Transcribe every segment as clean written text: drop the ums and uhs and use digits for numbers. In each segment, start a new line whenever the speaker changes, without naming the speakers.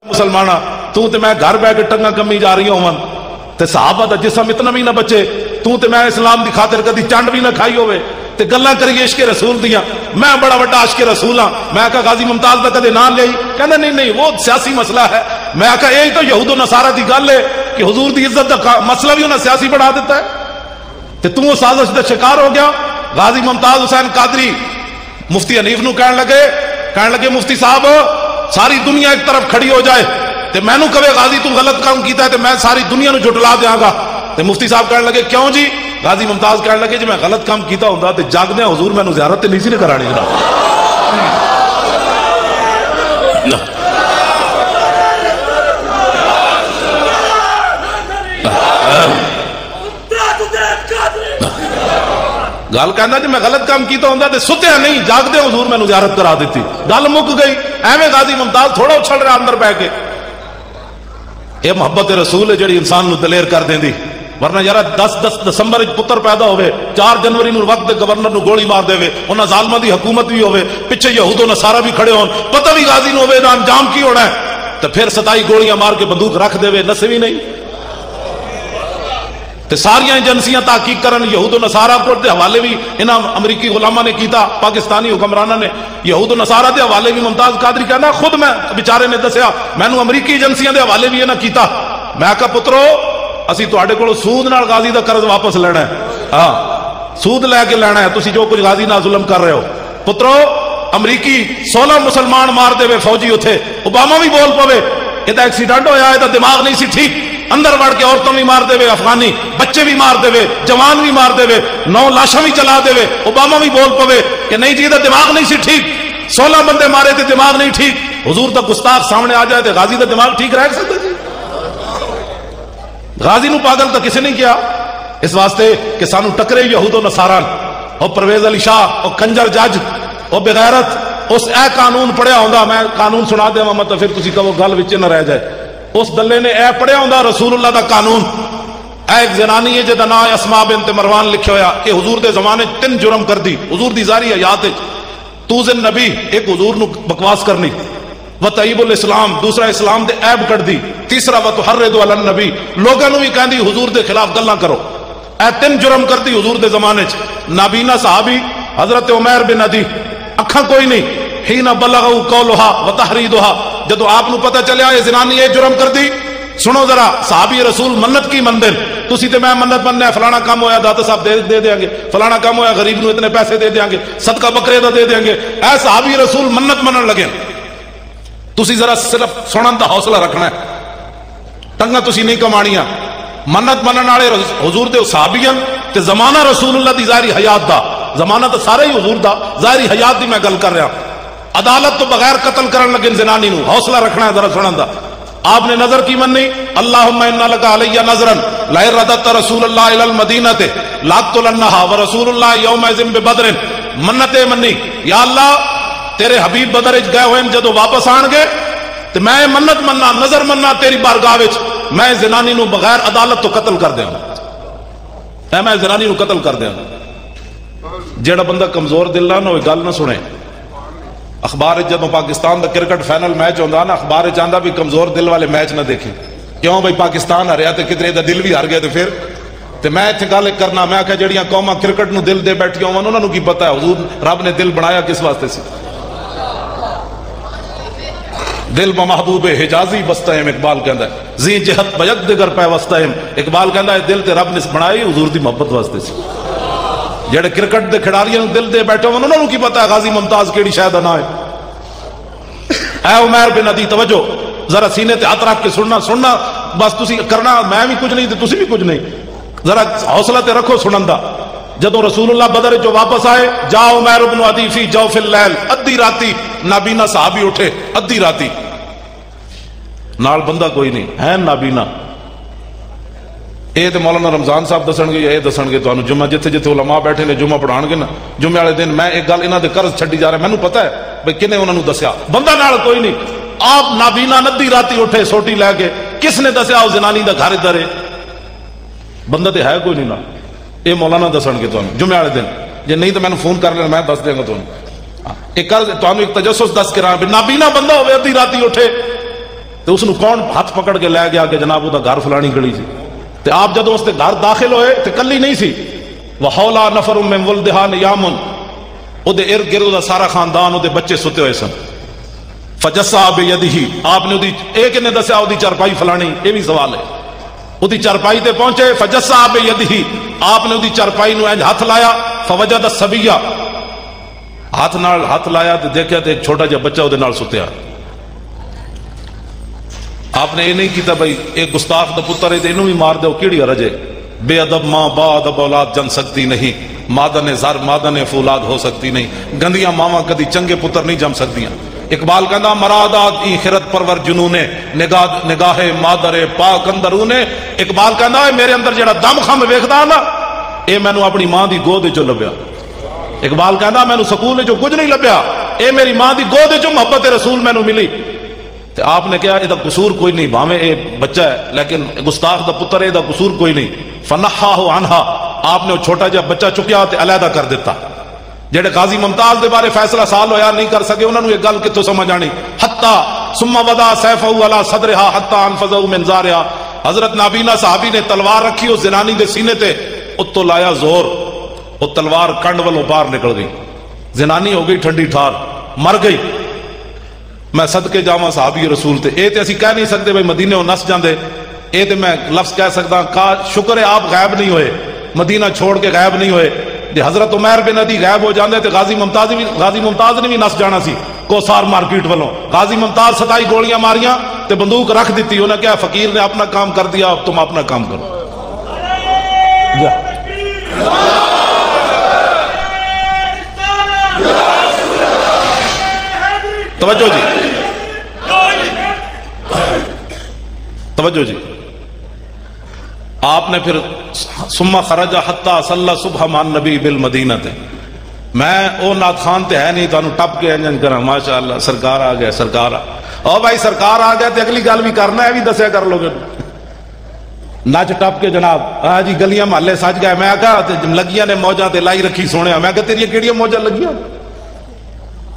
مسلمانہ تو تے میں گھر بہ کے ٹنگا کمی جا رہی ہوں تے صحابہ دا جسم اتنا بھی نہ بچے تو تے میں اسلام دی خاطر کدی چنڈ بھی نہ کھائی ہوئے تے گلاں کریے عشق رسول دیاں میں بڑا بڑا عاشق رسول ہاں میں کہا غازی ممتاز دا کدے نام لئی کہندا نہیں وہ سیاسی مسئلہ ہے میں کہا یہی تو یہود و نصارہ دی گل ہے کہ حضور دی عزت دا مسئلہ بھی انہاں سیاسی بنا دیتا ہے تے تو سازش دا شکار ہو گیا غازی ممتاز حسین قادری مفتی حنیف نو کہنے لگے مفتی صاحب ساری دنیا ایک طرف کھڑی ہو جائے تے میں نو کہے غازی تو غلط کام کیتا ہے تے میں ساری دنیا نو جھٹلا دیاں گا تے مفتی صاحب کہنے لگے کیوں جی غازی ممتاز کہنے لگے جی میں غلط کام کیتا ہوندا تے جاگدے حضور میں نو زیارت تے نہیں سی کرانی جناب گل کہنا جی میں غلط کام کیتا ہوندا تے ستیا نہیں جاگدے حضور میں نو زیارت کرا دیتی گل مک گئی ایویں غازی ممتاز تھوڑا اچھل رہا اندر بہ کے یہ محبت رسول ہے جڑی انسان نو دلیر کر دیندی ورنہ یار 10 دسمبر پتر پیدا ہوئے 4 جنوری نو وقت گورنر نو گولی مار دے انہاں ظالماں دی حکومت بھی ہوئے پیچھے یہود و نصارہ بھی کھڑے ہون پتہ بھی غازی نو ہوئے انجام کی ہونا ہے تو پھر 27 گولیاں مار کے بندوق رکھ دے نسے بھی نہیں تے ساری ایجنسیاں تحقیق کرن یہود و نصارہ کو دے حوالے بھی انہاں امریکی غلاماں نے کیتا پاکستانی حکمراناں نے یہود و نصارہ دے حوالے بھی ممتاز قادری کہنا خود میں بیچارے نے دسیا میں نو امریکی ایجنسیاں دے حوالے بھی انہاں کیتا میں کہا پترو اسی تواڈے کولوں سود نال غازی دا قرض واپس لینا ہے ہاں سود لے کے لینا ہے تسی جو کچھ غازی نال ظلم کر رہے ہو پترو امریکی 16 مسلمان مار دے وے فوجی اتھے اوباما بھی بول پوے یہ ایکسیڈنٹ ہویا ہے دماغ نہیں سی ٹھیک اندر وڑ کے عورتوں بھی مار دے وے افغانی بچے بھی مار دے وے جوان بھی مار دے وے 9 لاشاں بھی چلا دے وے اوباما بھی بول پوے کہ نہیں جی دماغ نہیں سی ٹھیک 16 بندے مارے تھے دماغ نہیں ٹھیک حضور دا گستاخ سامنے آ جائے تے غازی دا دماغ ٹھیک رہ سکتا جی غازی نو پاگل تو کسی نہیں کیا اس واسطے کہ سانو ٹکرے یہود و نصارہ اور پرویز علی شاہ اور کنجر جج اور بغیرت اس اے قانون پڑھیا ہوندا میں قانون سنا دے مت پھر تسی کہو گل وچ نہ رہ جائے اس دلے نے اے پڑھیا ہوندا رسول اللہ دا قانون اے ایک زنانی ہے جدا نام اسماء بنت مروان لکھیا ہویا کہ حضور دے زمانے 3 جرم کر دی حضور دی ظاہری حیات وچ توزن نبی ایک حضور نو بکواس کرنی وطیب الاسلام دوسرا اسلام دے عیب کٹ دی تیسرا وتحرض علی النبی لوگاں نو بھی کہندی حضور دے خلاف گلاں کرو اے 3 جرم کر دی حضور دے زمانے وچ نابینا صحابی حضرت عمیر بن عدی اکھاں کوئی نہیں حین بلغوا قولها وتحریضها جدو آپ نو پتہ چلیا یہ زنانی یہ جرم کر دی سنو ذرا صحابی رسول منت کی مندل تسی تے میں منت مننا فلانا کام ہویا داتا صاحب دے دیاں گے فلانا کام ہویا غریب نو اتنے پیسے دے دیاں گے صدقہ بکرے دا دے دیاں گے اے صحابی رسول منت منن لگے تسی ذرا صرف سنن دا حوصلہ رکھنا ہے ٹنگا تسی نہیں کمانیاں منت منن والے حضور دے صحابیاں تے زمانہ رسول اللہ دی ظاہری حیات دا زمانہ تو سارا ہی حضور دا ظاہری حیات دی میں گل کر رہا عدالت تو بغیر قتل کرن لگے زنانی نو حوصلہ رکھنا ہے ذرا سنن دا آپ نے نظر کی مننی اللہم انا لک علی نظرا لئن رددت رسول اللہ الی المدینہ لاقتلنها ورسول اللہ یومئذ ببدر منت منی یا اللہ تیرے حبیب بدر وچ گئے ہوئے جدو واپس آن گے تے میں منت مننا نظر مننا تیری بارگاہ وچ میں زنانی نو بغیر عدالت تو قتل کر دیاں اے میں زنانی نو قتل کر دیاں جیڑا بندہ کمزور دل نہ ہوئے گل نہ سنے اخبار جب پاکستان دا کرکٹ فائنل میچ ہوندا نا اخبار چاہندا بھی کمزور دل والے میچ نہ دیکھیں کیوں بھائی پاکستان ہاریا تے کدھر دا دل بھی ہار گیا تے پھر تے میں ایتھے گل کرنا میں کہ جڑیاں قوماں کرکٹ نو دل دے بیٹھیاں ہون انہاں نو کی پتہ ہے حضور رب نے دل بنایا کس واسطے سی دل بمحبوب حجازی بستہم اقبال کہندا ہے زی جہت بیک دگر پہ وستہم اقبال کہندا ہے دل تے رب نے بنائی حضور دی محبت واسطے سی جڑے کرکٹ دے کھڑاریاں دل دے بیٹھے ہون انہاں نو کی پتہ ہے غازی ممتاز کیڑی شے دا نام ہے اے عمیر بن عدی توجہ ذرا سینے تے ہاتھ رکھ کے سننا بس تسی کرنا میں بھی کچھ نہیں تے تسی بھی کچھ نہیں ذرا حوصلہ تے رکھو سنن دا جدوں رسول اللہ بدر جو واپس آئے جا عمیر بن عدی فی جوف اللیل ادھی راتی نابینا صحابی اٹھے ادھی راتی نال بندہ کوئی نہیں ہے نابینا اے تے مولانا رمضان صاحب دسن گے یا اے دسن گے تانوں جمعہ جتھے جتھے علماء بیٹھے نے جمعہ پڑھان گے نا جمعے والے دن میں ایک گل انہاں دے قرض چھڈی جا رہا مینوں پتہ ہے بھئی کنے انہاں نوں دسیا بندہ نال کوئی نہیں آپ نابینا ندی راتی اٹھے سوٹی لے کے کس نے دسیا او زنانی دا گھر ادھر ہے بندہ تے ہے کوئی نہیں نا اے مولانا دسن گے تانوں جمعے والے دن جے نہیں تے مینوں فون کر لینا میں دس دیاں گا تانوں ایک قرض تانوں ایک تجسس دس کے رہا نابینا بندہ ہوے ادھی راتی اٹھے تو اس کون ہاتھ پکڑ کے لے گیا کہ جناب وہ گھر فلانی گلی سی. تے آپ جدو اس کے گھر داخل ہوئے تے کلی نہیں سی. وحولا نفر من ولدہا نیام, او دے ارد گرد دا سارا خاندان او دے بچے ستے ہوئے سن. فجسا بیدہی, آپ نے ایک نے دسیا او دی چارپائی فلانی, یہ بھی سوال ہے. او دی چارپائی تے پہنچے, فجسا بیدہی, آپ نے او دی چارپائی نو انج ہاتھ لایا, فوجد الصبیہ, ہاتھ نال ہاتھ لایا تے دیکھیا تے ایک چھوٹا جہا بچہ او دے نال ستیا. آپ نے یہ نہیں کیتا بھائی ایک گستاخ دا پتر ہے تے اینو بھی مار دو, کیڑی حرج ہے. بے ادب ماں با ادب اولاد جن سکتی نہیں, مادن زر مادن فولاد ہو سکتی نہیں, گندیاں ماواں کدی چنگے پتر نہیں جم سکتیاں. اقبال کہندا مرادات ای خرد پرور جنونے نگاہ مادر پاک اندرونے. اقبال کہندا ہے میرے اندر جڑا دم خم ویکھدا نا اے مینوں اپنی ماں دی گود وچوں لبیا. اقبال کہندا مینوں سکول وچوں کچھ نہیں لبیا, اے میری ماں دی گود وچوں محبت رسول مینوں ملی. تے آپ نے کہا یہ قصور کوئی نہیں, بھاویں اے بچہ ہے لیکن گستاخ دا پتر ہے, دا قصور کوئی نہیں. فنحاہ عنہا, آپ نے وہ چھوٹا جہا بچہ چکیا تے علیحدہ کر دیتا. جڑے قاضی ممتاز دے بارے فیصلہ سال ہویا نہیں کر سکے, انہوں نے یہ گل کتوں سمجھ آنی. حتی ثم وضع سیفہ علی صدرہا حتی انفذہ من زارہا, حضرت نابینا صحابی نے تلوار رکھی اس زنانی دے سینے تے, اتو لایا زور, وہ تلوار کنڈ والوں باہر نکل گئی. زنانی ہو گئی ٹھنڈی ٹھار, مر گئی. میں صدقے جاواں صحابی رسول تے, اے تے اسی کہہ نہیں سکتے بھائی مدینے ہو نس جاندے, اے تے میں لفظ کہہ سکتا کا شکر ہے آپ غائب نہیں ہوئے, مدینہ چھوڑ کے غائب نہیں ہوئے. جی حضرت عمیر بن عدی غائب ہو جاندے تے غازی ممتاز نے بھی نس جانا سی کوسار مارکیٹ والوں. غازی ممتاز 27 گولیاں ماریاں تے بندوق رکھ دیتی, انہیں کہا فقیر نے اپنا کام کر دیا, اب تم اپنا کام کرو. توجہ جی, توجہ جی. آپ نے پھر ثم خرج حتی صلی صبح مع النبی بالمدینہ تے, میں او نات خان تے ہے نہیں تانوں ٹپ کے انجن کراں, ماشاءاللہ سرکار آ گیا, سرکار او بھائی سرکار آ گیا تے اگلی گل بھی کرنا ہے, بھی دسیا کر لو گے. نچ ٹپ کے جناب ہاں جی گلیاں محلے سج گئے. میں کہا لگیاں نے موجاں تے لائی رکھی سونے, میں کہا تیریاں کیڑیاں موجاں لگیاں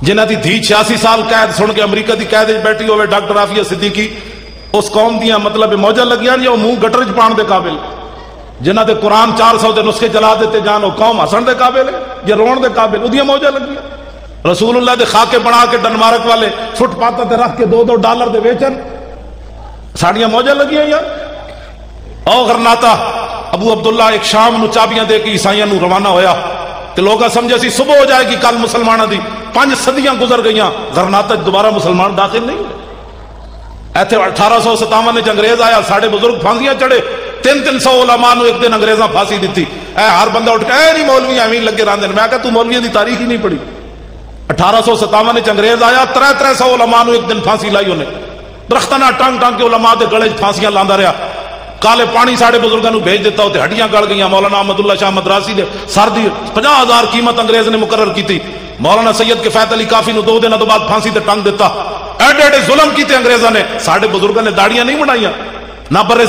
جنہ دی دھی 86 سال قید سن کے امریکہ دی قید بیٹھی ہوئے ڈاکٹر عافیہ صدیقی, اس قوم دیاں مطلب موجہ لگیاں یا منہ گٹر چ پان دے قابل, جنہ دے قرآن 400 دے نسخے چلا دیتے جان, وہ قوم ہسن دے قابل ہے یا رون دے قابل, وہ موجہ لگیاں. رسول اللہ دے خاکے بنا کے ڈنمارک والے فٹ پاتہ تے رکھ کے $2 دے ویچن, ساڑیاں موجہ لگیاں یار. او غرناطہ ابو عبداللہ ایک شام نو چابیاں دے کے عیسائیاں نو روانہ ہویا, تے لوگا سمجھے سی صبح ہو جائے گی کل مسلمانہ دی. 5 صدیاں گزر گئیاں, غرناطہ دوبارہ مسلمان داخل نہیں ہوئے. ایتھے 1857 نے انگریز آیا, ساڑھے بزرگ پھانسیاں چڑھے, 300 علماء نو ایک دن انگریزاں پھانسی دیتی. اے ہر بندہ اٹھ کے اے نہیں مولوی ایویں لگے راندے. میں کہا تو مولویاں دی تاریخ ہی نہیں پڑھی. 1857 نے انگریز آیا, 300 علماء نو ایک دن پھانسی لائی انہیں, درختاں ٹانگ ٹانگ کے علماء دے گلے پھانسیاں لاندا رہا. کالے پانی ساڑھے بزرگاں نو بھیج دیتا ہوتے, ہڈیاں گل گئیاں. مولانا احمد اللہ شاہ مدراسی دے سر دی 50,000 قیمت انگریز نے مقرر کی تھی. مولانا سید کفایت علی کافی نو 2 دن بعد پھانسی تے ٹانگ دیتا. ایڈے ایڈے ظلم کیتے انگریزاں نے, ساڑھے بزرگاں نے داڑیاں نہیں بنائیاں, نہ برے